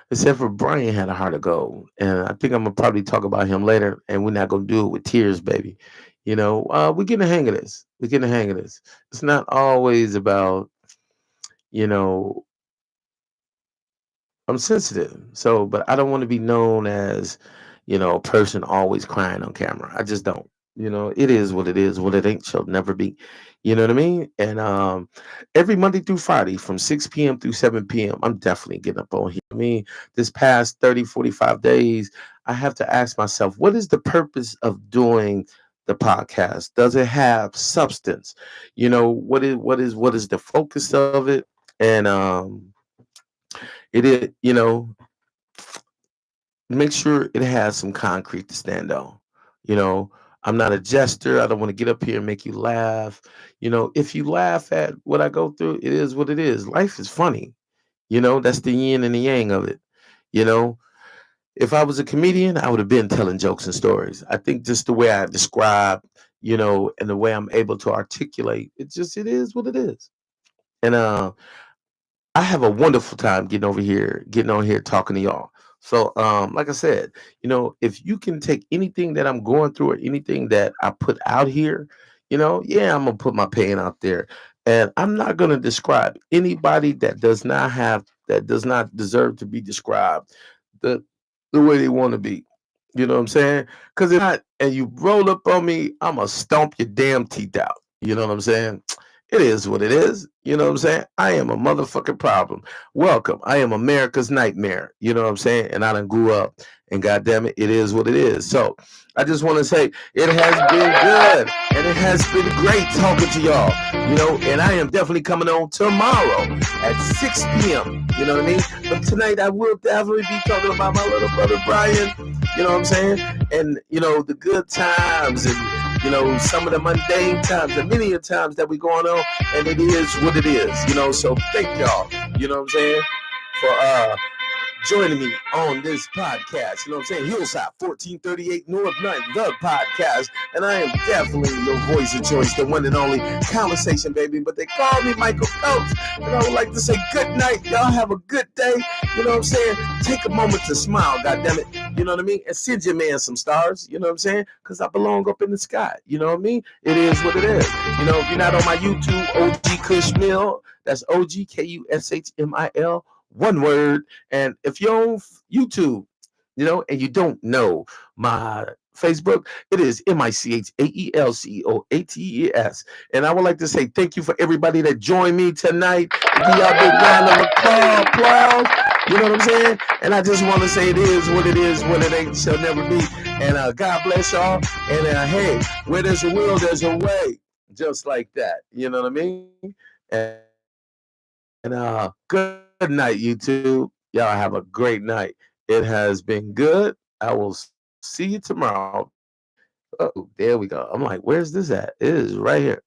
except for Brian had a heart of gold. And I think I'm gonna probably talk about him later, and we're not gonna do it with tears, baby. We're getting the hang of this. We're getting the hang of this. It's not always about, you know, I'm sensitive. So, but I don't want to be known as, a person always crying on camera. I just don't. It is what it is. What it ain't shall never be. You know what I mean? And every Monday through Friday from 6 p.m. through 7 p.m., I'm definitely getting up on here. I mean, this past 30, 45 days, I have to ask myself, what is the purpose of doing the podcast? Does it have substance? What is the focus of it? And it is, make sure it has some concrete to stand on. You know, I'm not a jester. I don't want to get up here and make you laugh. If you laugh at what I go through, it is what it is. Life is funny. That's the yin and the yang of it. You know, if I was a comedian, I would have been telling jokes and stories. I think just the way I describe, and the way I'm able to articulate, it is what it is. And I have a wonderful time getting on here talking to y'all. So, like I said, if you can take anything that I'm going through or anything that I put out here, yeah, I'm gonna put my pain out there, and I'm not gonna describe anybody that does not deserve to be described the the way they want to be. You know what I'm saying? Because if not, and you roll up on me, I'm gonna stomp your damn teeth out. You know what I'm saying? It is what it is. You know what I'm saying? I am a motherfucking problem. Welcome. I am America's nightmare. You know what I'm saying? And I done grew up. And goddamn it, it is what it is. So I just want to say it has been good. And it has been great talking to y'all. And I am definitely coming on tomorrow at 6 p.m. You know what I mean? But tonight I will definitely be talking about my little brother Brian. You know what I'm saying? And, the good times and some of the mundane times, the many times that we going on, and it is what it is, So thank y'all, you know what I'm saying, for joining me on this podcast. You know what I'm saying? Hillside 1438 North 9th, the podcast. And I am definitely your voice of choice, the one and only conversation, baby. But they call me Michael Coates. And I would like to say good night. Y'all have a good day. You know what I'm saying? Take a moment to smile, goddammit. You know what I mean? And send your man some stars. You know what I'm saying? Because I belong up in the sky. You know what I mean? It is what it is. If you're not on my YouTube, OG Kushmil, that's OGKUSHMIL. One word. And if you're on YouTube, and you don't know my Facebook, it is MICHAELCOATES. And I would like to say thank you for everybody that joined me tonight. Give y'all a big round of applause. You know what I'm saying? And I just want to say it is, what it ain't shall never be. And God bless y'all. And hey, where there's a will, there's a way. Just like that. You know what I mean? And good night, YouTube. Y'all have a great night. It has been good. I will see you tomorrow. Oh, there we go. I'm like, where's this at? It is right here.